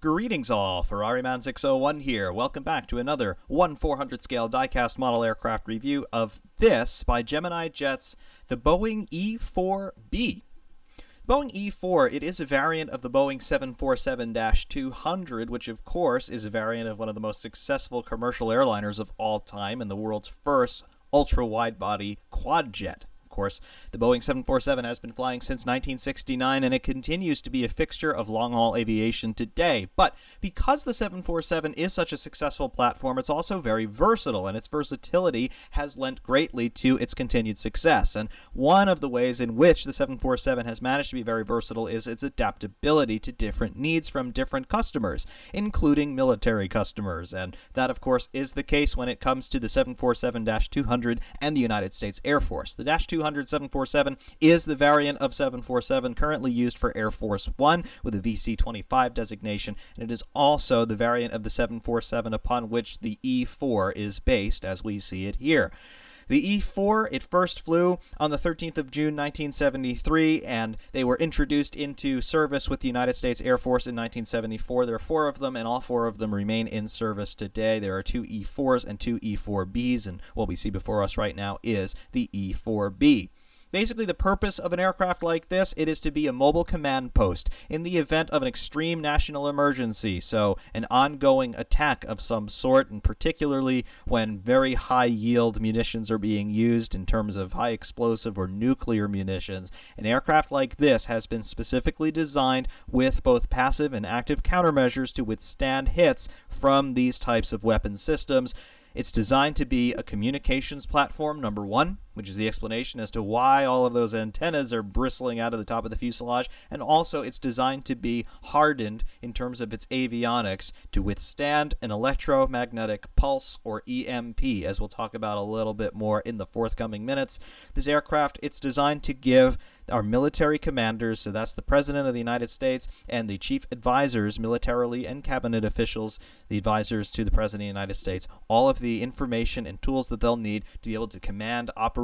Greetings all, Ferrariman601 here. Welcome back to another 1/400 scale diecast model aircraft review of this by Gemini Jets, the Boeing E4-B. Boeing E4, it is a variant of the Boeing 747-200, which of course is a variant of one of the most successful commercial airliners of all time and the world's first ultra-wide-body quad-jet. Of course, the Boeing 747 has been flying since 1969, and it continues to be a fixture of long-haul aviation today. But because the 747 is such a successful platform, it's also very versatile, and its versatility has lent greatly to its continued success. And one of the ways in which the 747 has managed to be very versatile is its adaptability to different needs from different customers, including military customers. And that, of course, is the case when it comes to the 747-200 and the United States Air Force. The -200 747 is the variant of 747 currently used for Air Force One with a VC-25 designation, and it is also the variant of the 747 upon which the E4 is based, as we see it here. The E4, it first flew on the 13th of June, 1973, and they were introduced into service with the United States Air Force in 1974. There are 4 of them, and all 4 of them remain in service today. There are 2 E4s and 2 E4Bs, and what we see before us right now is the E4B. Basically, the purpose of an aircraft like this, it is to be a mobile command post in the event of an extreme national emergency, so an ongoing attack of some sort, and particularly when very high-yield munitions are being used in terms of high explosive or nuclear munitions. An aircraft like this has been specifically designed with both passive and active countermeasures to withstand hits from these types of weapon systems. It's designed to be a communications platform, number one, which is the explanation as to why all of those antennas are bristling out of the top of the fuselage, and also it's designed to be hardened in terms of its avionics to withstand an electromagnetic pulse, or EMP, as we'll talk about a little bit more in the forthcoming minutes. This aircraft, it's designed to give our military commanders, so that's the President of the United States and the chief advisors, militarily and cabinet officials, the advisors to the President of the United States, all of the information and tools that they'll need to be able to command operations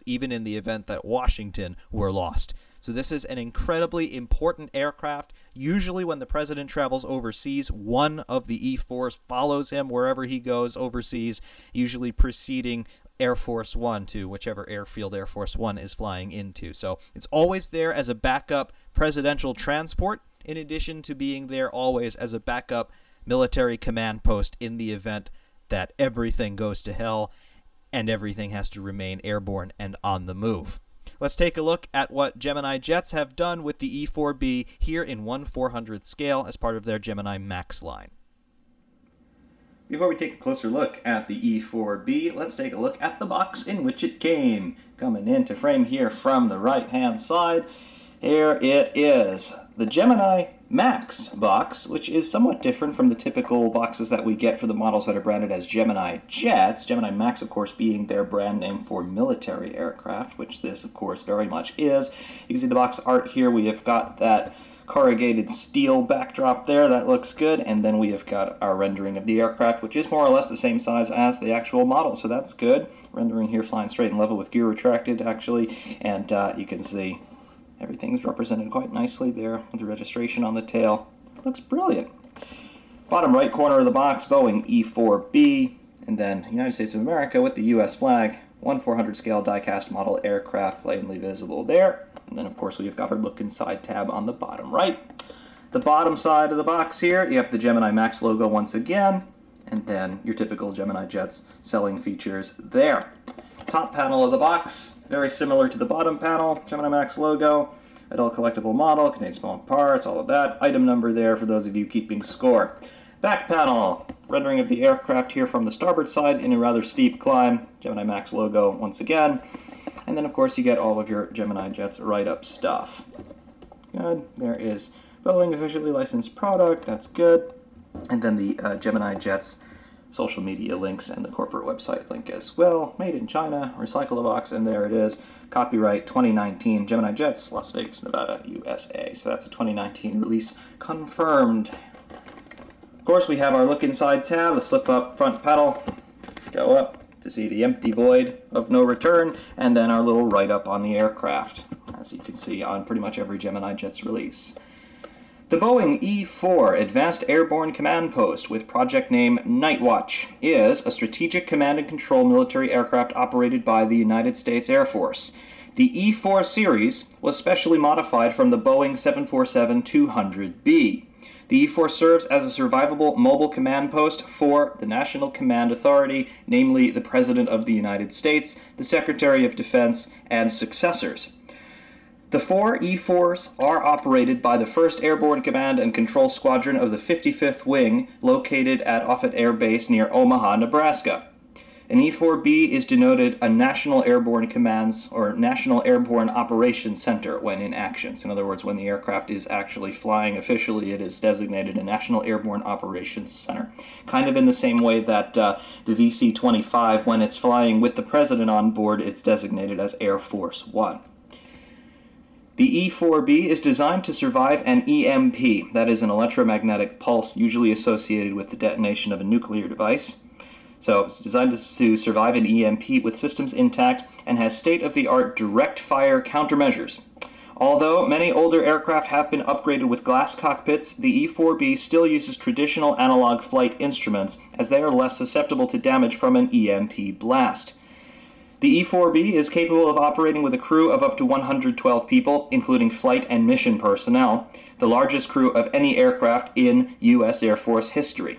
even in the event that Washington were lost. So this is an incredibly important aircraft. Usually when the president travels overseas, one of the E4s follows him wherever he goes overseas, usually preceding Air Force One to whichever airfield Air Force One is flying into. So it's always there as a backup presidential transport, in addition to being there always as a backup military command post in the event that everything goes to hell and everything has to remain airborne and on the move. Let's take a look at what Gemini Jets have done with the E4B here in 1/400 scale as part of their Gemini Max line. Before we take a closer look at the E4B, let's take a look at the box in which it came. Coming into frame here from the right-hand side, here it is, the Gemini Max box, which is somewhat different from the typical boxes that we get for the models that are branded as Gemini Jets. Gemini Max, of course, being their brand name for military aircraft, which this, of course, very much is. You can see the box art here. We have got that corrugated steel backdrop there. That looks good. And then we have got our rendering of the aircraft, which is more or less the same size as the actual model, so that's good. Rendering here flying straight and level with gear retracted, actually. And you can see everything's represented quite nicely there with the registration on the tail. It looks brilliant. Bottom right corner of the box, Boeing E4-B, and then United States of America with the U.S. flag, 1/400 scale die-cast model aircraft plainly visible there. And then, of course, we've got our look inside tab on the bottom right. The bottom side of the box here, you have the Gemini Max logo once again, and then your typical Gemini Jets selling features there. Top panel of the box, very similar to the bottom panel, Gemini Max logo, adult collectible model, contains small parts, all of that. Item number there for those of you keeping score. Back panel, rendering of the aircraft here from the starboard side in a rather steep climb, Gemini Max logo once again. And then, of course, you get all of your Gemini Jets write-up stuff. Good. There is Boeing officially licensed product. That's good. And then the Gemini Jets social media links and the corporate website link as well. Made in China, recycle the box, and there it is. Copyright 2019 Gemini Jets, Las Vegas, Nevada, USA. So that's a 2019 release confirmed. Of course, we have our look inside tab, the flip up front panel. Go up to see the empty void of no return, and then our little write-up on the aircraft, as you can see on pretty much every Gemini Jets release. The Boeing E4 Advanced Airborne Command Post with project name Night Watch is a strategic command and control military aircraft operated by the United States Air Force. The E4 series was specially modified from the Boeing 747-200B. The E4 serves as a survivable mobile command post for the National Command Authority, namely the President of the United States, the Secretary of Defense, and successors. The four E4s are operated by the 1st Airborne Command and Control Squadron of the 55th Wing, located at Offutt Air Base near Omaha, Nebraska. An E4-B is denoted a National Airborne Commands or National Airborne Operations Center when in action. So in other words, when the aircraft is actually flying officially, it is designated a National Airborne Operations Center. Kind of in the same way that the VC-25, when it's flying with the President on board, it's designated as Air Force One. The E4-B is designed to survive an EMP, that is an electromagnetic pulse usually associated with the detonation of a nuclear device. So it's designed to survive an EMP with systems intact and has state-of-the-art direct-fire countermeasures. Although many older aircraft have been upgraded with glass cockpits, the E4-B still uses traditional analog flight instruments as they are less susceptible to damage from an EMP blast. The E4-B is capable of operating with a crew of up to 112 people, including flight and mission personnel, the largest crew of any aircraft in U.S. Air Force history.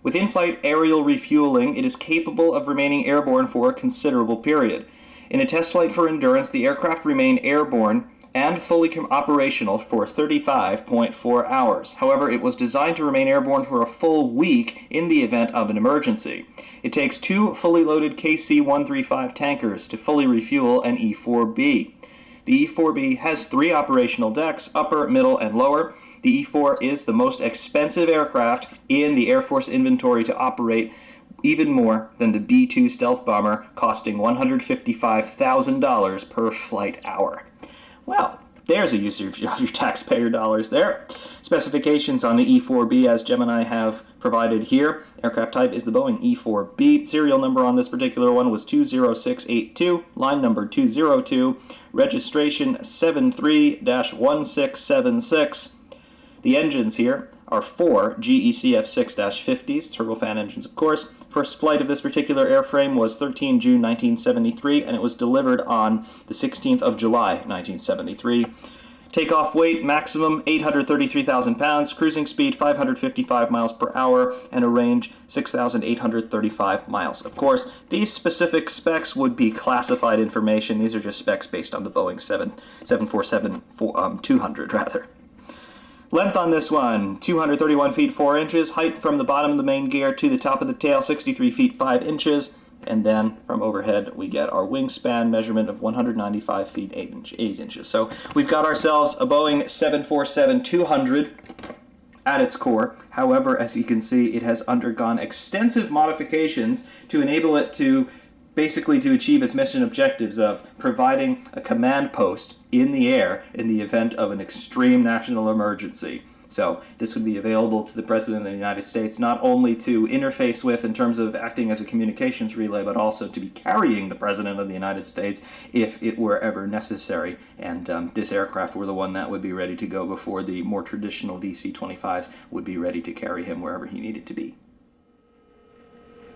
With in-flight aerial refueling, it is capable of remaining airborne for a considerable period. In a test flight for endurance, the aircraft remained airborne and fully operational for 35.4 hours. However, it was designed to remain airborne for a full week in the event of an emergency. It takes 2 fully loaded KC-135 tankers to fully refuel an E4-B. The E4-B has 3 operational decks, upper, middle, and lower. The E4 is the most expensive aircraft in the Air Force inventory to operate, even more than the B-2 stealth bomber, costing $155,000 per flight hour. Well, there's a use of your taxpayer dollars there. Specifications on the E4-B as Gemini have provided here. Aircraft type is the Boeing E4-B. Serial number on this particular one was 20682, line number 202, registration 73-1676. The engines here are 4 GECF 6-50s, turbofan engines of course. First flight of this particular airframe was 13 June 1973, and it was delivered on the 16th of July 1973. Takeoff weight maximum 833,000 pounds, cruising speed 555 miles per hour, and a range 6,835 miles. Of course, these specific specs would be classified information. These are just specs based on the Boeing 747-200 rather. Length on this one, 231 feet 4 inches. Height from the bottom of the main gear to the top of the tail, 63 feet 5 inches. And then from overhead, we get our wingspan measurement of 195 feet 8 inches. So we've got ourselves a Boeing 747-200 at its core. However, as you can see, it has undergone extensive modifications to enable it to basically to achieve its mission objectives of providing a command post in the air in the event of an extreme national emergency. So this would be available to the President of the United States not only to interface with in terms of acting as a communications relay, but also to be carrying the President of the United States if it were ever necessary. And this aircraft were the one that would be ready to go before the more traditional VC-25s would be ready to carry him wherever he needed to be.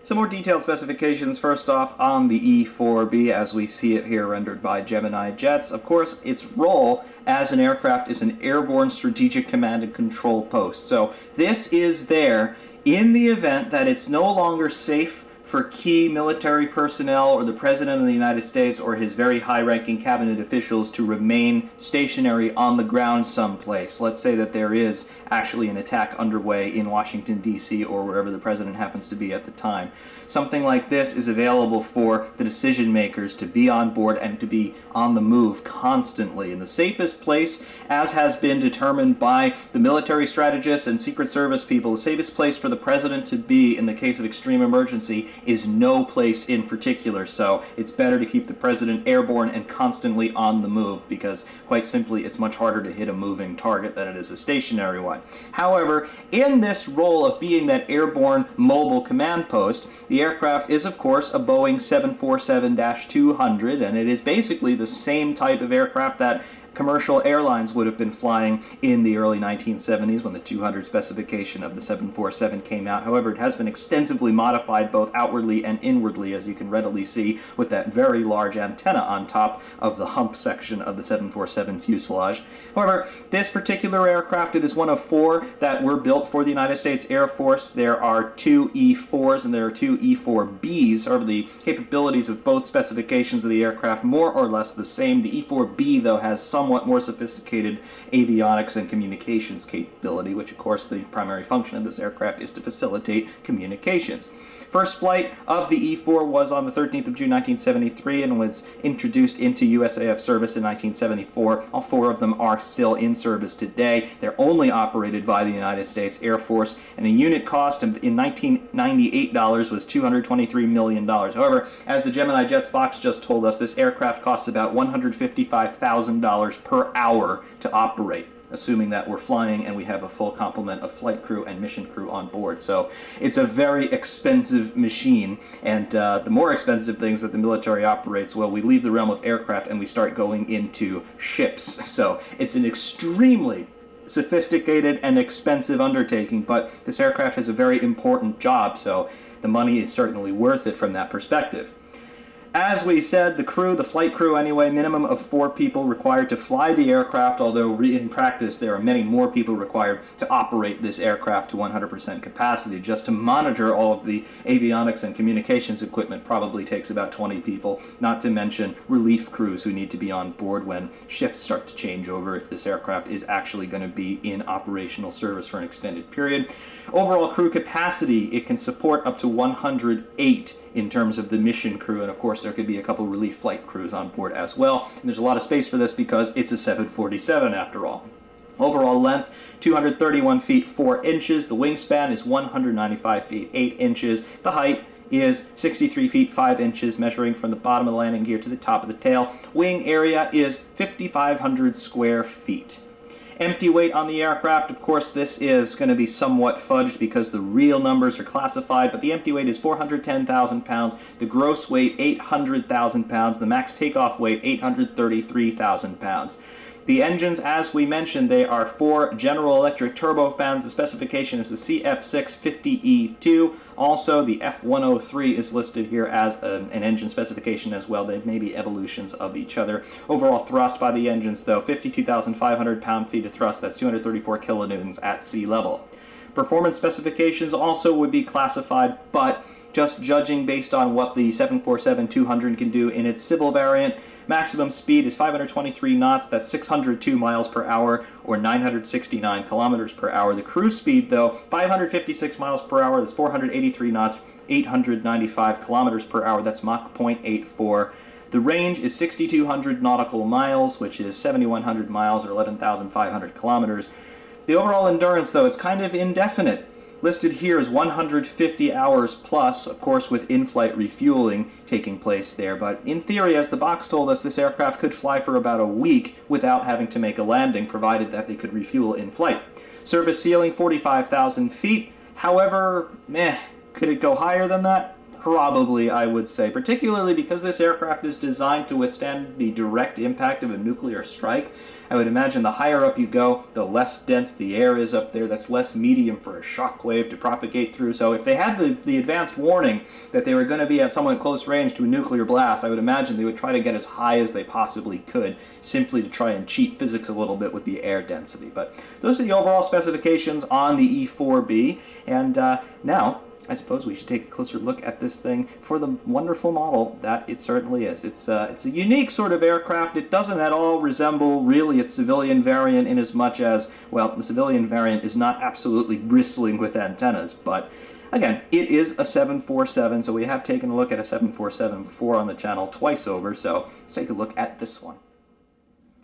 Some more detailed specifications first off on the E4-B as we see it here rendered by Gemini Jets. Of course, its role as an aircraft is an airborne strategic command and control post. So this is there in the event that it's no longer safe for key military personnel or the President of the United States or his very high-ranking cabinet officials to remain stationary on the ground someplace. Let's say that there is actually an attack underway in Washington, D.C. or wherever the President happens to be at the time. Something like this is available for the decision makers to be on board and to be on the move constantly. And the safest place, as has been determined by the military strategists and Secret Service people, the safest place for the President to be in the case of extreme emergency is no place in particular. So it's better to keep the President airborne and constantly on the move because, quite simply, it's much harder to hit a moving target than it is a stationary one. However, in this role of being that airborne mobile command post, the aircraft is, of course, a Boeing 747-200, and it is basically the same type of aircraft that commercial airlines would have been flying in the early 1970s when the 200 specification of the 747 came out. However, it has been extensively modified both outwardly and inwardly, as you can readily see with that very large antenna on top of the hump section of the 747 fuselage. However, this particular aircraft, it is one of 4 that were built for the United States Air Force. There are 2 E4s and there are 2 E4Bs. However, the capabilities of both specifications of the aircraft more or less the same. The E4B, though, has somewhat more sophisticated avionics and communications capability, which, of course, the primary function of this aircraft is to facilitate communications. First flight of the E4 was on the 13th of June 1973 and was introduced into USAF service in 1974. All 4 of them are still in service today. They're only operated by the United States Air Force, and a unit cost in 1998 dollars was $223 million. However, as the Gemini Jets box just told us, this aircraft costs about $155,000 per hour to operate, assuming that we're flying and we have a full complement of flight crew and mission crew on board. So it's a very expensive machine, and the more expensive things that the military operates, well, we leave the realm of aircraft and we start going into ships. So it's an extremely sophisticated and expensive undertaking, but this aircraft has a very important job, so the money is certainly worth it from that perspective. As we said, the crew, the flight crew anyway, minimum of 4 people required to fly the aircraft, although in practice there are many more people required to operate this aircraft to 100% capacity. Just to monitor all of the avionics and communications equipment probably takes about 20 people, not to mention relief crews who need to be on board when shifts start to change over if this aircraft is actually going to be in operational service for an extended period. Overall crew capacity, it can support up to 108 in terms of the mission crew, and of course there could be a couple relief flight crews on board as well. And there's a lot of space for this because it's a 747 after all. Overall length, 231 feet 4 inches. The wingspan is 195 feet 8 inches. The height is 63 feet 5 inches, measuring from the bottom of the landing gear to the top of the tail. Wing area is 5,500 square feet. Empty weight on the aircraft, of course, this is going to be somewhat fudged because the real numbers are classified, but the empty weight is 410,000 pounds, the gross weight 800,000 pounds, the max takeoff weight 833,000 pounds. The engines, as we mentioned, they are 4 General Electric turbofans. The specification is the CF650E2. Also, the F103 is listed here as an engine specification as well. They may be evolutions of each other. Overall thrust by the engines, though, 52,500 pound-feet of thrust. That's 234 kilonewtons at sea level. Performance specifications also would be classified, but just judging based on what the 747-200 can do in its civil variant, maximum speed is 523 knots, that's 602 miles per hour, or 969 kilometers per hour. The cruise speed, though, 556 miles per hour, that's 483 knots, 895 kilometers per hour, that's Mach 0.84. The range is 6,200 nautical miles, which is 7,100 miles, or 11,500 kilometers. The overall endurance, though, it's kind of indefinite. Listed here is 150 hours plus, of course with in-flight refueling taking place there, but in theory, as the box told us, this aircraft could fly for about a week without having to make a landing, provided that they could refuel in flight. Service ceiling, 45,000 feet. However, could it go higher than that? Probably, I would say, particularly because this aircraft is designed to withstand the direct impact of a nuclear strike. I would imagine the higher up you go, the less dense the air is up there. That's less medium for a shock wave to propagate through. So if they had the advanced warning that they were going to be at somewhat close range to a nuclear blast, I would imagine they would try to get as high as they possibly could, simply to try and cheat physics a little bit with the air density. But those are the overall specifications on the E4-B. And now, I suppose we should take a closer look at this thing for the wonderful model that it certainly is. It's a unique sort of aircraft. It doesn't at all resemble really its civilian variant in as much as, well, the civilian variant is not absolutely bristling with antennas, but again, it is a 747, so we have taken a look at a 747 before on the channel twice over, so let's take a look at this one.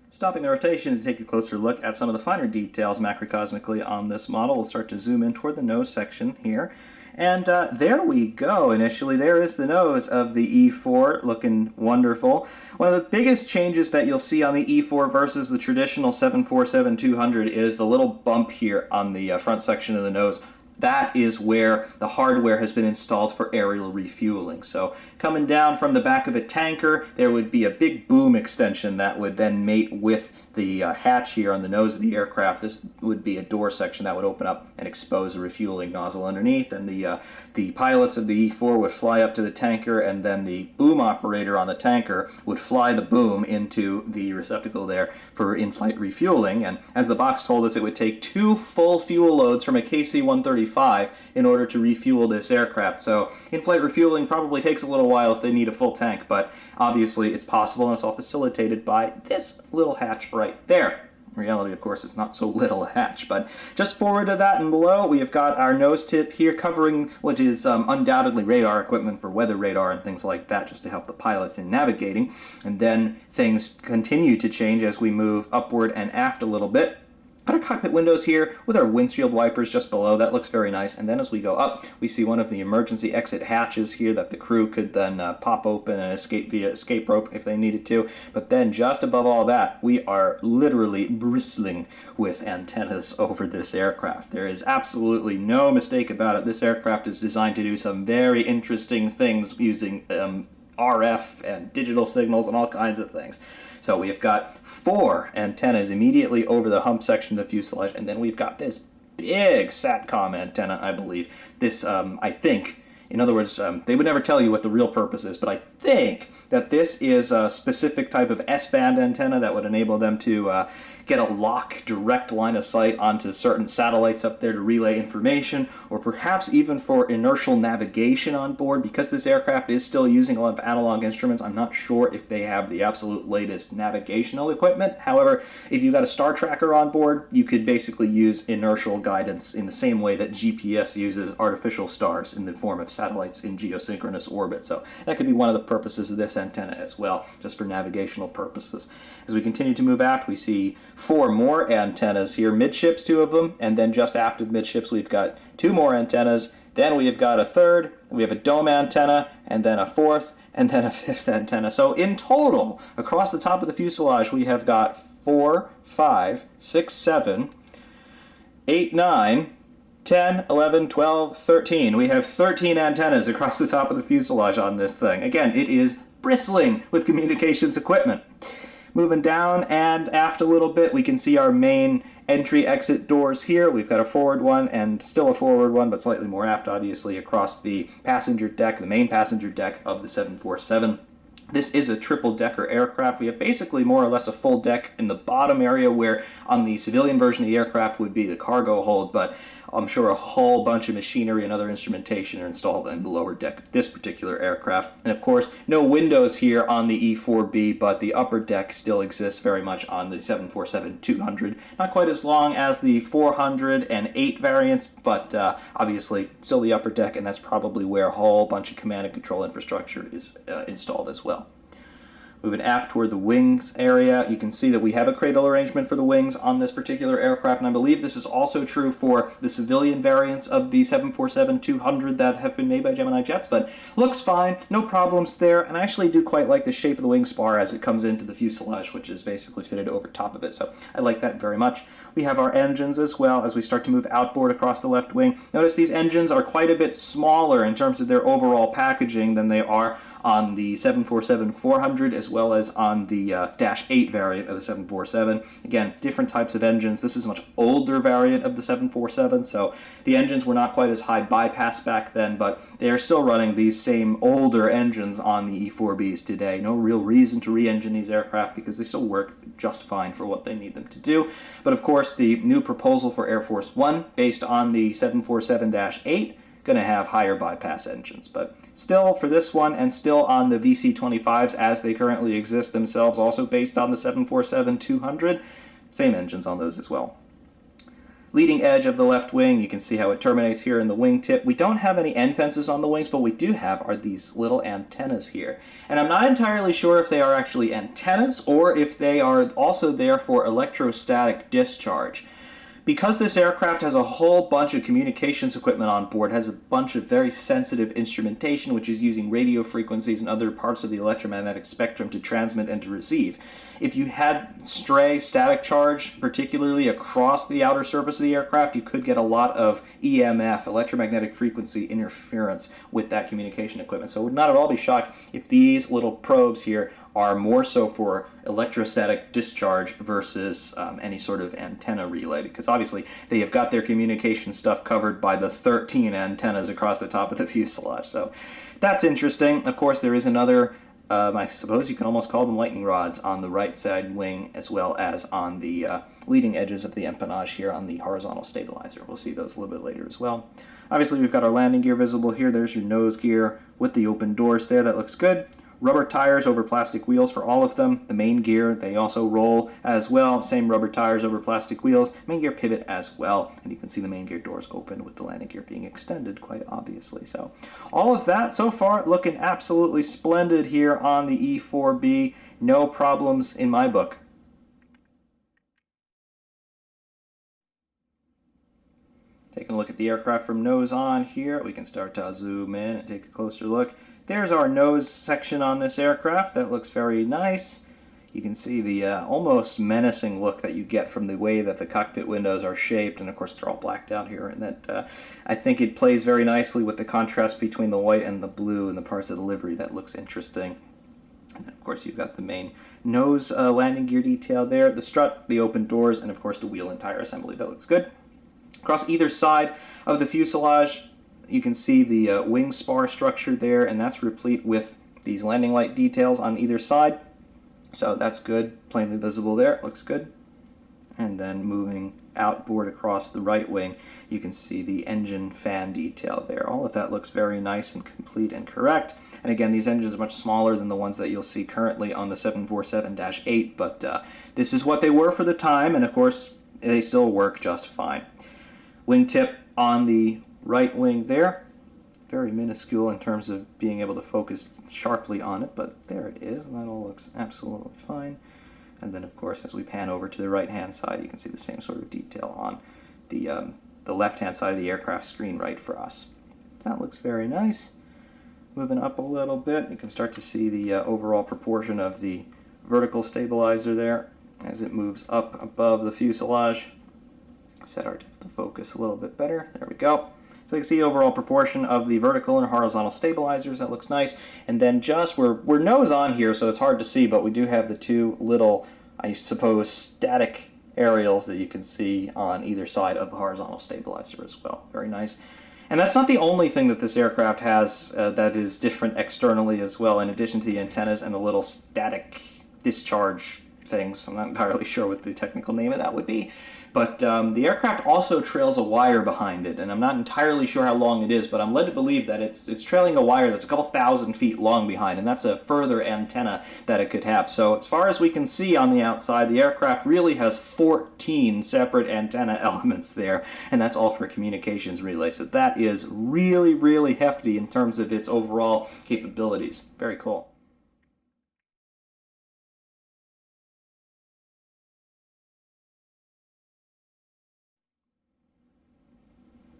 Stopping the rotation to take a closer look at some of the finer details macrocosmically on this model. We'll start to zoom in toward the nose section here. And there we go. Initially, there is the nose of the E4, looking wonderful. One of the biggest changes that you'll see on the E4 versus the traditional 747-200 is the little bump here on the front section of the nose. That is where the hardware has been installed for aerial refueling. So coming down from the back of a tanker, there would be a big boom extension that would then mate with the hatch here on the nose of the aircraft. This would be a door section that would open up and expose a refueling nozzle underneath, and the pilots of the E-4 would fly up to the tanker, and then the boom operator on the tanker would fly the boom into the receptacle there for in-flight refueling. And as the box told us, it would take 2 full fuel loads from a KC-135 in order to refuel this aircraft. So in-flight refueling probably takes a little while if they need a full tank, but obviously it's possible, and it's all facilitated by this little hatch right there. In reality, of course, it's not so little a hatch, but just forward to that and below, we have got our nose tip here covering what is undoubtedly radar equipment for weather radar and things like that, just to help the pilots in navigating. And then things continue to change as we move upward and aft a little bit. Got our cockpit windows here with our windshield wipers just below. That looks very nice. And then as we go up, we see one of the emergency exit hatches here that the crew could then pop open and escape via escape rope if they needed to. But then just above all that, we are literally bristling with antennas over this aircraft. There is absolutely no mistake about it. This aircraft is designed to do some very interesting things using RF and digital signals and all kinds of things. So we've got 4 antennas immediately over the hump section of the fuselage, and then we've got this big SATCOM antenna, I believe. This, I think, in other words, they would never tell you what the real purpose is, but I think that this is a specific type of S-band antenna that would enable them to get a lock direct line of sight onto certain satellites up there to relay information, or perhaps even for inertial navigation on board. Because this aircraft is still using a lot of analog instruments, I'm not sure if they have the absolute latest navigational equipment. However, if you've got a star tracker on board, you could basically use inertial guidance in the same way that GPS uses artificial stars in the form of satellites in geosynchronous orbit. So that could be one of the purposes of this antenna as well, just for navigational purposes. As we continue to move aft, we see 4 more antennas here, midships 2 of them, and then just aft of midships we've got 2 more antennas. Then we have got a 3rd, we have a dome antenna, and then a 4th, and then a 5th antenna. So in total, across the top of the fuselage, we have got 4, 5, 6, 7, 8, 9, 10, 11, 12, 13. We have 13 antennas across the top of the fuselage on this thing. Again, it is bristling with communications equipment. Moving down and aft a little bit, we can see our main entry-exit doors here. We've got a forward one and still a forward one, but slightly more aft, obviously, across the passenger deck, the main passenger deck of the 747. This is a triple-decker aircraft. We have basically more or less a full deck in the bottom area, where on the civilian version of the aircraft would be the cargo hold, but I'm sure a whole bunch of machinery and other instrumentation are installed in the lower deck of this particular aircraft. And of course, no windows here on the E4-B, but the upper deck still exists very much on the 747-200. Not quite as long as the 408 variants, but obviously still the upper deck, and that's probably where a whole bunch of command and control infrastructure is installed as well. Moving aft toward the wings area, you can see that we have a cradle arrangement for the wings on this particular aircraft, and I believe this is also true for the civilian variants of the 747-200 that have been made by Gemini Jets, but looks fine, no problems there, and I actually do quite like the shape of the wing spar as it comes into the fuselage, which is basically fitted over top of it, so I like that very much. We have our engines as well as we start to move outboard across the left wing. Notice these engines are quite a bit smaller in terms of their overall packaging than they are on the 747-400 as well as on the Dash 8 variant of the 747. Again, different types of engines. This is a much older variant of the 747, so the engines were not quite as high bypass back then, but they are still running these same older engines on the E4Bs today. No real reason to re-engine these aircraft because they still work just fine for what they need them to do. But of course, the new proposal for Air Force One, based on the 747-8, going to have higher bypass engines. But still, for this one, and still on the VC-25s as they currently exist themselves, also based on the 747-200, same engines on those as well. Leading edge of the left wing, you can see how it terminates here in the wingtip. We don't have any end fences on the wings, but we do have are these little antennas here. And I'm not entirely sure if they are actually antennas or if they are also there for electrostatic discharge. Because this aircraft has a whole bunch of communications equipment on board, has a bunch of very sensitive instrumentation, which is using radio frequencies and other parts of the electromagnetic spectrum to transmit and to receive, if you had stray static charge, particularly across the outer surface of the aircraft, you could get a lot of EMF, electromagnetic frequency interference with that communication equipment. So I would not at all be shocked if these little probes here are more so for electrostatic discharge versus any sort of antenna relay, because obviously they have got their communication stuff covered by the 13 antennas across the top of the fuselage. So that's interesting. Of course, there is another, I suppose you can almost call them lightning rods, on the right side wing, as well as on the leading edges of the empennage here on the horizontal stabilizer. We'll see those a little bit later as well. Obviously, we've got our landing gear visible here. There's your nose gear with the open doors there. That looks good. Rubber tires over plastic wheels for all of them. The main gear, they also roll as well. Same rubber tires over plastic wheels. Main gear pivot as well. And you can see the main gear doors open with the landing gear being extended quite obviously. So all of that so far looking absolutely splendid here on the E4-B. No problems in my book. Taking a look at the aircraft from nose on here, we can start to zoom in and take a closer look. There's our nose section on this aircraft. That looks very nice. You can see the almost menacing look that you get from the way that the cockpit windows are shaped, and of course they're all blacked out here, and that I think it plays very nicely with the contrast between the white and the blue and the parts of the livery. That looks interesting. And then of course you've got the main nose landing gear detail there, the strut, the open doors, and of course the wheel and tire assembly. That looks good. Across either side of the fuselage, you can see the wing spar structure there, and that's replete with these landing light details on either side. So that's good, plainly visible there, looks good. And then moving outboard across the right wing, you can see the engine fan detail there. All of that looks very nice and complete and correct. And again, these engines are much smaller than the ones that you'll see currently on the 747-8, but this is what they were for the time, and of course, they still work just fine. Wingtip on the right wing there, very minuscule in terms of being able to focus sharply on it, but there it is, and that all looks absolutely fine. And then of course, as we pan over to the right hand side, you can see the same sort of detail on the left hand side of the aircraft screen right for us. That looks very nice. Moving up a little bit, you can start to see the overall proportion of the vertical stabilizer there as it moves up above the fuselage. Set our depth of focus a little bit better. There we go. So you can see the overall proportion of the vertical and horizontal stabilizers. That looks nice. And then just, we're nose on here, so it's hard to see, but we do have the two little, I suppose, static aerials that you can see on either side of the horizontal stabilizer as well. Very nice. And that's not the only thing that this aircraft has that is different externally as well, in addition to the antennas and the little static discharge things. I'm not entirely sure what the technical name of that would be. But the aircraft also trails a wire behind it, and I'm not entirely sure how long it is, but I'm led to believe that it's trailing a wire that's a couple thousand feet long behind, and that's a further antenna that it could have. So as far as we can see on the outside, the aircraft really has 14 separate antenna elements there, and that's all for communications relay. So that is really, really hefty in terms of its overall capabilities. Very cool.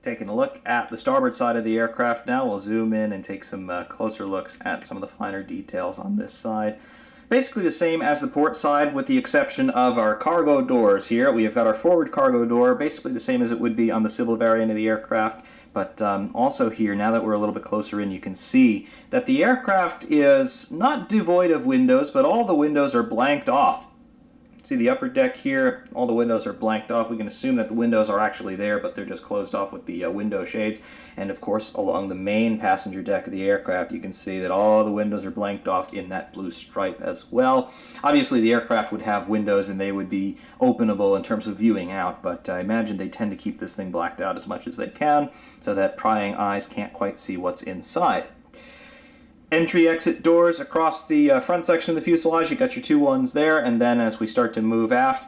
Taking a look at the starboard side of the aircraft now, we'll zoom in and take some closer looks at some of the finer details on this side. Basically the same as the port side, with the exception of our cargo doors here. We have got our forward cargo door, basically the same as it would be on the civil variant of the aircraft. But also here, now that we're a little bit closer in, you can see that the aircraft is not devoid of windows, but all the windows are blanked off. See the upper deck here, all the windows are blanked off. We can assume that the windows are actually there, but they're just closed off with the window shades. And of course, along the main passenger deck of the aircraft, you can see that all the windows are blanked off in that blue stripe as well. Obviously, the aircraft would have windows and they would be openable in terms of viewing out, but I imagine they tend to keep this thing blacked out as much as they can so that prying eyes can't quite see what's inside. Entry-exit doors across the front section of the fuselage. You got your two ones there, and then as we start to move aft,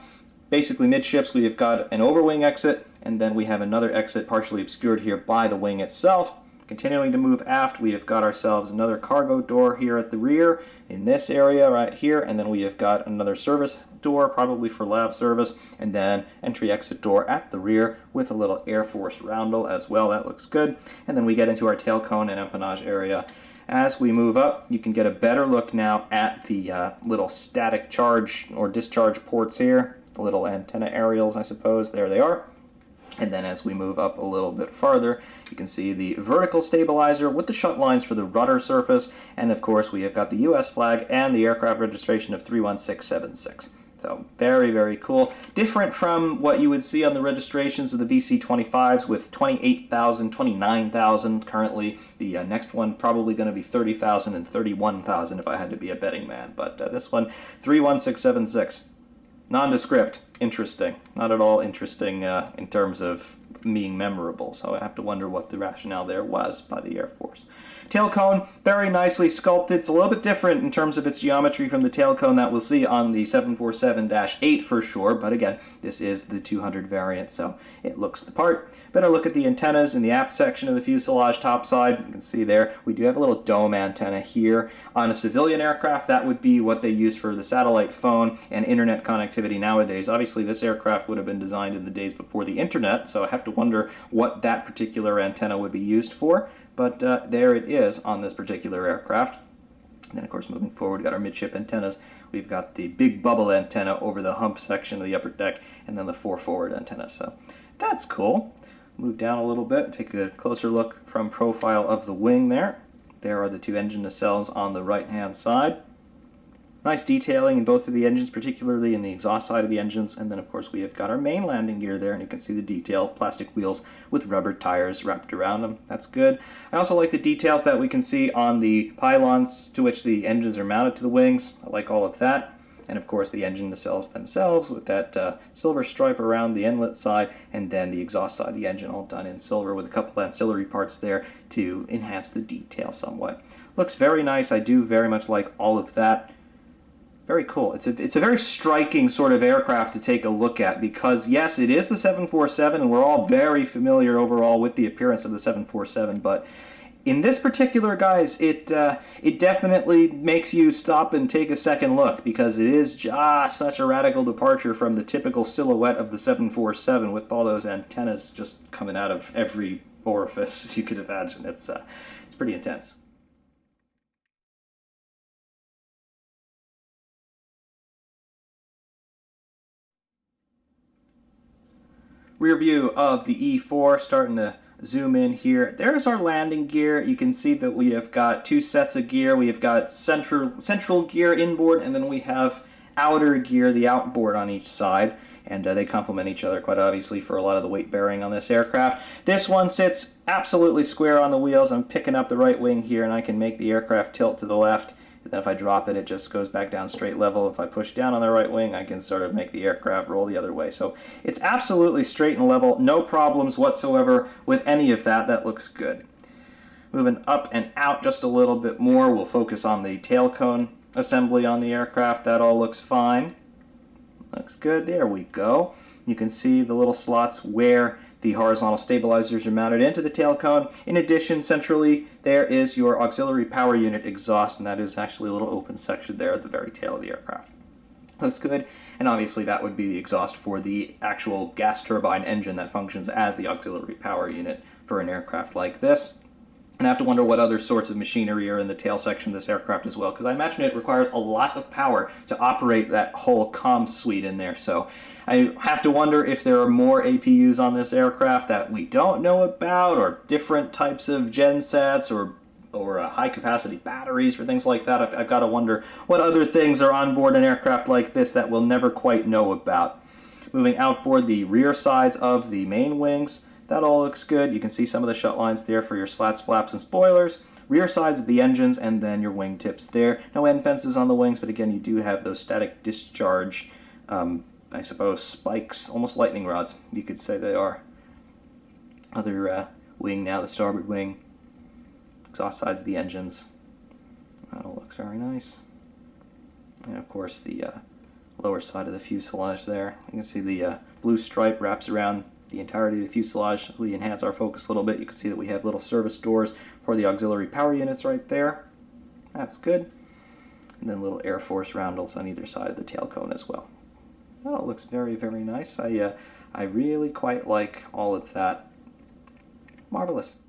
basically midships, we have got an overwing exit, and then we have another exit partially obscured here by the wing itself. Continuing to move aft, we have got ourselves another cargo door here at the rear in this area right here, and then we have got another service door, probably for lab service, and then entry-exit door at the rear with a little Air Force roundel as well. That looks good. And then we get into our tail cone and empennage area As we move up, you can get a better look now at the little static charge or discharge ports here, the little antenna aerials, I suppose. There they are. And then as we move up a little bit farther, you can see the vertical stabilizer with the shut lines for the rudder surface. And of course, we have got the US flag and the aircraft registration of 31676. So very, very cool. Different from what you would see on the registrations of the BC-25s with 28,000, 29,000 currently. The next one probably going to be 30,000 and 31,000 if I had to be a betting man. But this one, 31676. Nondescript. Interesting. Not at all interesting in terms of being memorable. So I have to wonder what the rationale there was by the Air Force. Tail cone, very nicely sculpted. It's a little bit different in terms of its geometry from the tail cone that we'll see on the 747-8 for sure, but again, this is the 200 variant, so it looks the part. Better look at the antennas in the aft section of the fuselage topside. You can see there, we do have a little dome antenna here. On a civilian aircraft, that would be what they use for the satellite phone and internet connectivity nowadays. Obviously, this aircraft would have been designed in the days before the internet, so I have to wonder what that particular antenna would be used for. But there it is on this particular aircraft. And then, of course, moving forward, we've got our midship antennas. We've got the big bubble antenna over the hump section of the upper deck, and then the 4 forward antennas. So that's cool. Move down a little bit, take a closer look from profile of the wing there. There are the 2 engine nacelles on the right-hand side. Nice detailing in both of the engines, particularly in the exhaust side of the engines. And then, of course, we have got our main landing gear there, and you can see the detail, plastic wheels with rubber tires wrapped around them. That's good. I also like the details that we can see on the pylons to which the engines are mounted to the wings. I like all of that. And, of course, the engine nacelles themselves with that silver stripe around the inlet side, and then the exhaust side of the engine all done in silver with a couple ancillary parts there to enhance the detail somewhat. Looks very nice. I do very much like all of that. Very cool. It's a very striking sort of aircraft to take a look at because, yes, it is the 747, and we're all very familiar overall with the appearance of the 747, but in this particular, guys, it definitely makes you stop and take a second look because it is just such a radical departure from the typical silhouette of the 747 with all those antennas just coming out of every orifice you could imagine. It's pretty intense. Rear view of the E4, starting to zoom in here. There's our landing gear. You can see that we have got 2 sets of gear. We have got central gear inboard, and then we have outer gear, the outboard on each side. And they complement each other quite obviously for a lot of the weight bearing on this aircraft. This one sits absolutely square on the wheels. I'm picking up the right wing here, and I can make the aircraft tilt to the left. And then if I drop it, it just goes back down straight level. If I push down on the right wing, I can sort of make the aircraft roll the other way. So it's absolutely straight and level. No problems whatsoever with any of that. That looks good. Moving up and out just a little bit more, we'll focus on the tail cone assembly on the aircraft. That all looks fine. Looks good. There we go. You can see the little slots where the horizontal stabilizers are mounted into the tail cone. In addition, centrally, there is your auxiliary power unit exhaust, and that is actually a little open section there at the very tail of the aircraft. Looks good, and obviously that would be the exhaust for the actual gas turbine engine that functions as the auxiliary power unit for an aircraft like this. And I have to wonder what other sorts of machinery are in the tail section of this aircraft as well, because I imagine it requires a lot of power to operate that whole comm suite in there. So I have to wonder if there are more APUs on this aircraft that we don't know about, or different types of gensets, or high-capacity batteries for things like that. I've got to wonder what other things are on board an aircraft like this that we'll never quite know about. Moving outboard, the rear sides of the main wings. That all looks good. You can see some of the shut lines there for your slats, flaps, and spoilers. Rear sides of the engines, and then your wing tips there. No end fences on the wings, but again, you do have those static discharge, I suppose, spikes, almost lightning rods, you could say they are. Other wing now, the starboard wing. Exhaust sides of the engines. That all looks very nice. And of course, the lower side of the fuselage there. You can see the blue stripe wraps around the entirety of the fuselage. We enhance our focus a little bit. You can see that we have little service doors for the auxiliary power units right there. That's good. And then little Air Force roundels on either side of the tail cone as well. Well, it looks very, very nice. I really quite like all of that. Marvelous.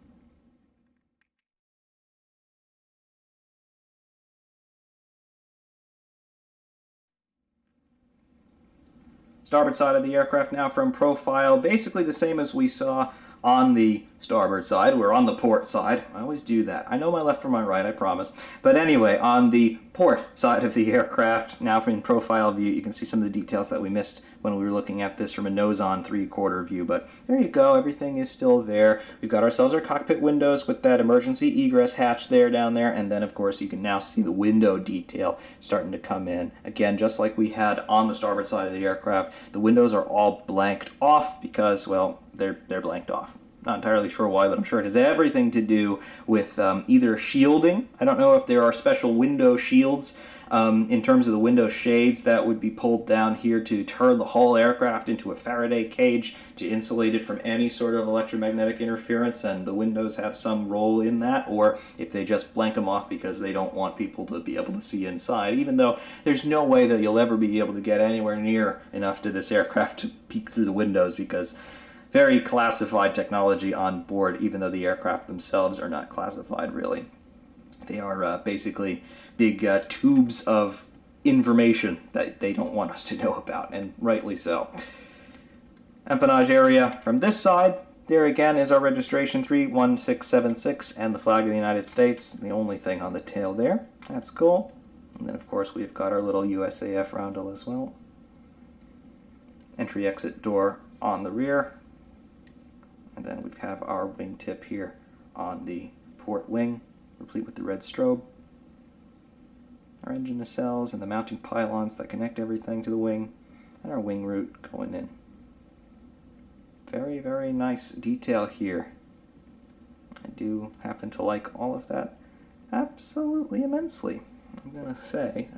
Starboard side of the aircraft now from profile, basically the same as we saw on the starboard side. We're on the port side. I always do that. I know my left from my right, I promise. But anyway, on the port side of the aircraft, now from profile view, you can see some of the details that we missed when we were looking at this from a nose-on 3/4 view. But there you go, everything is still there. We've got ourselves our cockpit windows with that emergency egress hatch there down there, and then of course you can now see the window detail starting to come in. Again, just like we had on the starboard side of the aircraft, the windows are all blanked off because, well, they're blanked off. Not entirely sure why, but I'm sure it has everything to do with either shielding. I don't know if there are special window shields in terms of the window shades that would be pulled down here to turn the whole aircraft into a Faraday cage to insulate it from any sort of electromagnetic interference, and the windows have some role in that, or if they just blank them off because they don't want people to be able to see inside, even though there's no way that you'll ever be able to get anywhere near enough to this aircraft to peek through the windows, because very classified technology on board, even though the aircraft themselves are not classified really. They are basically big tubes of information that they don't want us to know about, and rightly so. Empennage area from this side, there again is our registration 31676 and the flag of the United States, the only thing on the tail there. That's cool. And then of course we've got our little USAF roundel as well. Entry-exit door on the rear. And then we have our wingtip here on the port wing, complete with the red strobe. Our engine nacelles and the mounting pylons that connect everything to the wing, and our wing root going in. Very, very nice detail here. I do happen to like all of that absolutely immensely. I'm going to say,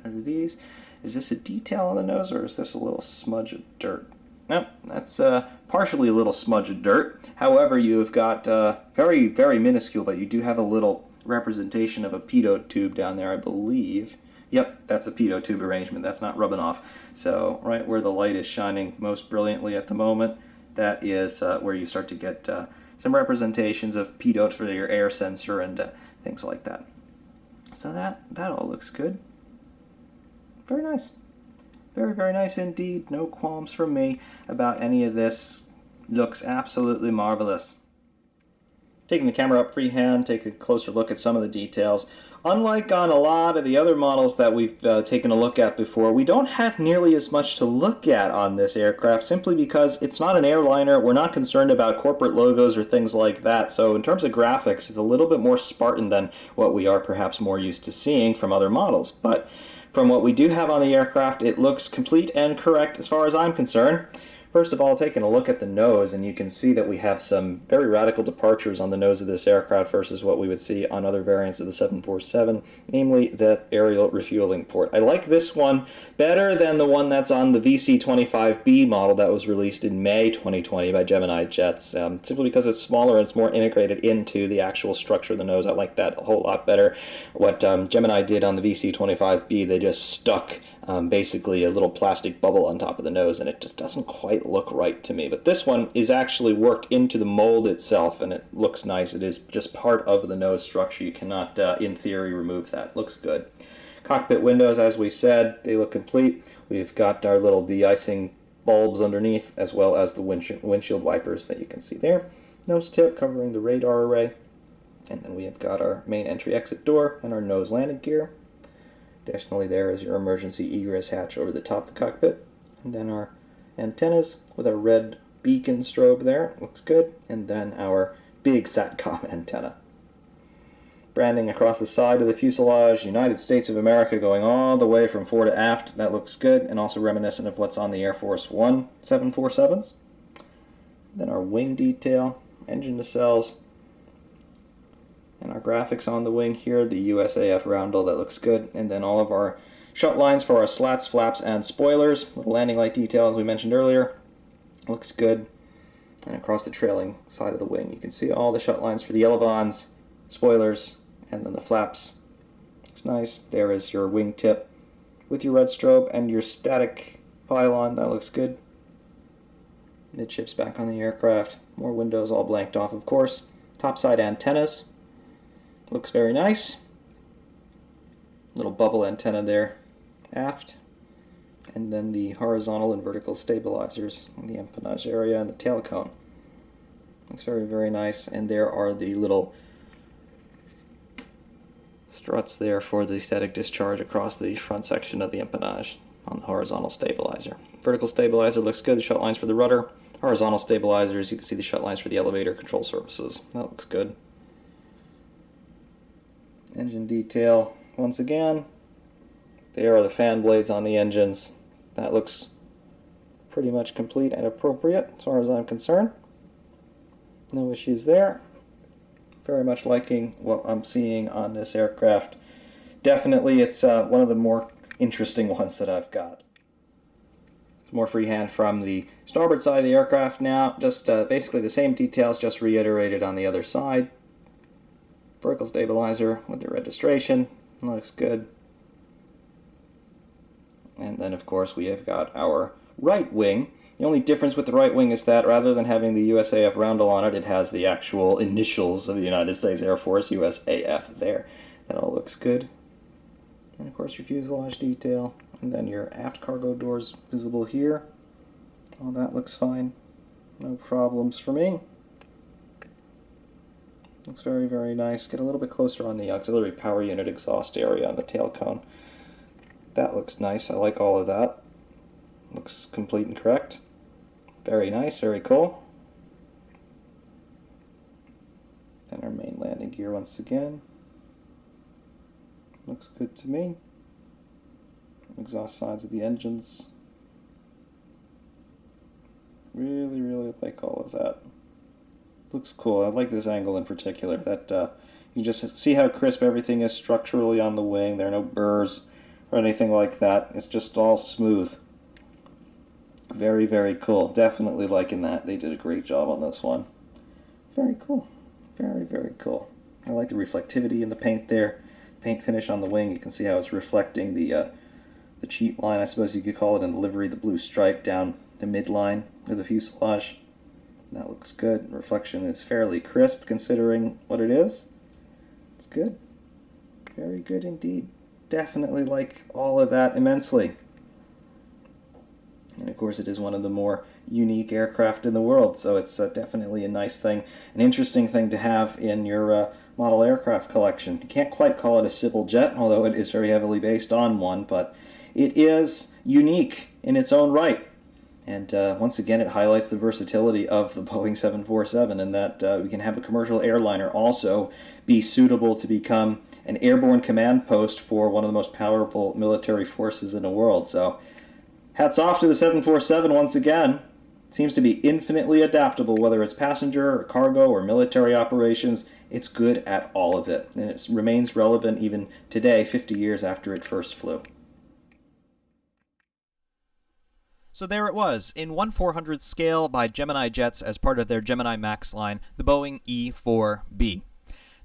is this a detail on the nose, or is this a little smudge of dirt? Nope, that's partially a little smudge of dirt. However, you've got very, very minuscule, but you do have a little representation of a pitot tube down there, I believe. Yep, that's a pitot tube arrangement. That's not rubbing off. So right where the light is shining most brilliantly at the moment, that is where you start to get some representations of pitot for your air sensor and things like that. So that all looks good. Very nice. Very, very nice indeed. No qualms from me about any of this. Looks absolutely marvelous. Taking the camera up freehand, take a closer look at some of the details. Unlike on a lot of the other models that we've taken a look at before, we don't have nearly as much to look at on this aircraft simply because it's not an airliner. We're not concerned about corporate logos or things like that. So in terms of graphics, it's a little bit more Spartan than what we are perhaps more used to seeing from other models. But from what we do have on the aircraft, it looks complete and correct as far as I'm concerned. First of all, taking a look at the nose, and you can see that we have some very radical departures on the nose of this aircraft versus what we would see on other variants of the 747, namely the aerial refueling port. I like this one better than the one that's on the VC-25B model that was released in May 2020 by Gemini Jets, simply because it's smaller and it's more integrated into the actual structure of the nose. I like that a whole lot better. What Gemini did on the VC-25B, they just stuck basically a little plastic bubble on top of the nose, and it just doesn't quite look right to me. But this one is actually worked into the mold itself, and it looks nice. It is just part of the nose structure. You cannot, in theory, remove that. Looks good. Cockpit windows, as we said, they look complete. We've got our little de-icing bulbs underneath, as well as the windshield wipers that you can see there. Nose tip covering the radar array. And then we have got our main entry-exit door and our nose landing gear. Additionally, there is your emergency egress hatch over the top of the cockpit. And then our antennas with our red beacon strobe there. Looks good. And then our big SATCOM antenna. Branding across the side of the fuselage, United States of America going all the way from fore to aft. That looks good, and also reminiscent of what's on the Air Force One 747s. Then our wing detail, engine nacelles, and our graphics on the wing here, the USAF roundel, that looks good. And then all of our shut lines for our slats, flaps, and spoilers. Little landing light detail, as we mentioned earlier. Looks good. And across the trailing side of the wing, you can see all the shut lines for the elevons, spoilers, and then the flaps. It's nice. There is your wing tip with your red strobe and your static pylon. That looks good. Midships back on the aircraft. More windows all blanked off, of course. Topside antennas. Looks very nice. Little bubble antenna there aft. and then the horizontal and vertical stabilizers in the empennage area and the tail cone. Looks very, very nice. And there are the little struts there for the static discharge across the front section of the empennage on the horizontal stabilizer. Vertical stabilizer looks good, the shut lines for the rudder. Horizontal stabilizers, you can see the shut lines for the elevator control surfaces. That looks good. Engine detail, once again, there are the fan blades on the engines. That looks pretty much complete and appropriate as far as I'm concerned. No issues there. Very much liking what I'm seeing on this aircraft. Definitely it's one of the more interesting ones that I've got. It's more freehand from the starboard side of the aircraft now. Just basically the same details, just reiterated on the other side. Vertical stabilizer with the registration. Looks good. And then of course we have got our right wing. The only difference with the right wing is that rather than having the USAF roundel on it, it has the actual initials of the United States Air Force, USAF there. That all looks good. And of course your fuselage detail, and then your aft cargo doors visible here. All that looks fine. No problems for me. Looks very, very nice. Get a little bit closer on the auxiliary power unit exhaust area on the tail cone. That looks nice. I like all of that. Looks complete and correct. Very nice, very cool. And our main landing gear once again. Looks good to me. Exhaust sides of the engines. Really, really like all of that. Looks cool. I like this angle in particular. That you can just see how crisp everything is structurally on the wing. There are no burrs or anything like that. It's just all smooth. Very, very cool. Definitely liking that. They did a great job on this one. Very cool. Very, very cool. I like the reflectivity in the paint there. Paint finish on the wing. You can see how it's reflecting the cheat line, I suppose you could call it, in the livery, the blue stripe down the midline of the fuselage. That looks good. Reflection is fairly crisp considering what it is. It's good. Very good indeed. Definitely like all of that immensely. And of course it is one of the more unique aircraft in the world, so it's definitely a nice thing, an interesting thing to have in your model aircraft collection. You can't quite call it a civil jet, although it is very heavily based on one, but it is unique in its own right. And once again, it highlights the versatility of the Boeing 747 and that we can have a commercial airliner also be suitable to become an airborne command post for one of the most powerful military forces in the world. So hats off to the 747 once again. Seems to be infinitely adaptable, whether it's passenger or cargo or military operations. It's good at all of it, and it remains relevant even today, 50 years after it first flew. So there it was, in 1/400th scale by Gemini Jets as part of their Gemini Max line, the Boeing E4-B.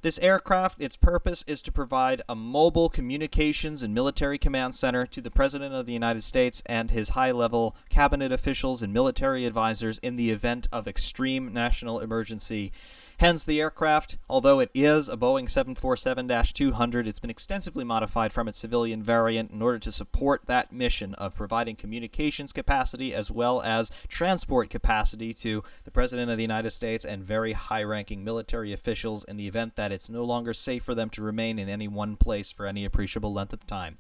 This aircraft, its purpose is to provide a mobile communications and military command center to the President of the United States and his high-level cabinet officials and military advisors in the event of extreme national emergency. Hence, the aircraft, although it is a Boeing 747-200, it's been extensively modified from its civilian variant in order to support that mission of providing communications capacity as well as transport capacity to the President of the United States and very high-ranking military officials in the event that it's no longer safe for them to remain in any one place for any appreciable length of time.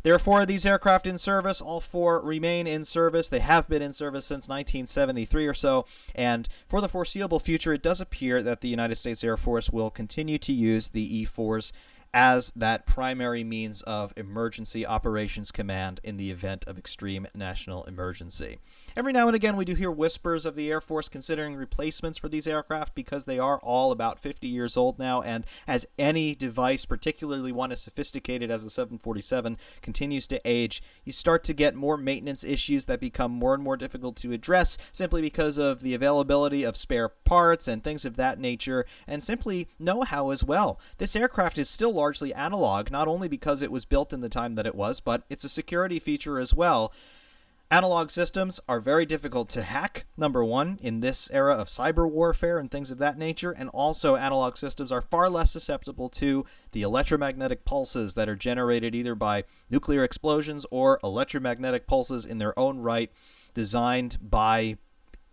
There are 4 of these aircraft in service. All 4 remain in service. They have been in service since 1973 or so, and for the foreseeable future, it does appear that the United States Air Force will continue to use the E-4s as that primary means of emergency operations command in the event of extreme national emergency. Every now and again, we do hear whispers of the Air Force considering replacements for these aircraft because they are all about 50 years old now, and as any device, particularly one as sophisticated as the 747, continues to age, you start to get more maintenance issues that become more and more difficult to address simply because of the availability of spare parts and things of that nature, and simply know-how as well. This aircraft is still largely analog, not only because it was built in the time that it was, but it's a security feature as well. Analog systems are very difficult to hack, number one, in this era of cyber warfare and things of that nature, and also analog systems are far less susceptible to the electromagnetic pulses that are generated either by nuclear explosions or electromagnetic pulses in their own right, designed by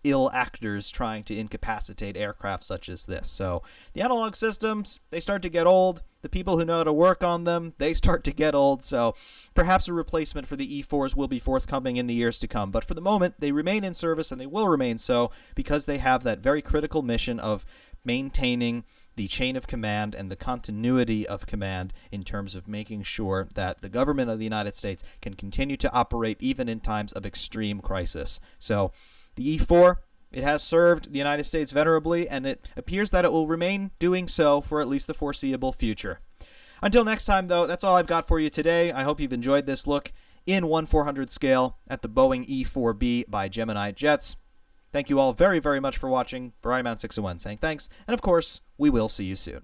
ill actors trying to incapacitate aircraft such as this. So the analog systems, they start to get old. The people who know how to work on them, they start to get old. So perhaps a replacement for the E4s will be forthcoming in the years to come. But for the moment, they remain in service, and they will remain so because they have that very critical mission of maintaining the chain of command and the continuity of command in terms of making sure that the government of the United States can continue to operate even in times of extreme crisis. So the E4, it has served the United States venerably, and it appears that it will remain doing so for at least the foreseeable future. Until next time, though, that's all I've got for you today. I hope you've enjoyed this look in 1/400 scale at the Boeing E4-B by Gemini Jets. Thank you all very, very much for watching. Variety Man 601 saying thanks, and of course, we will see you soon.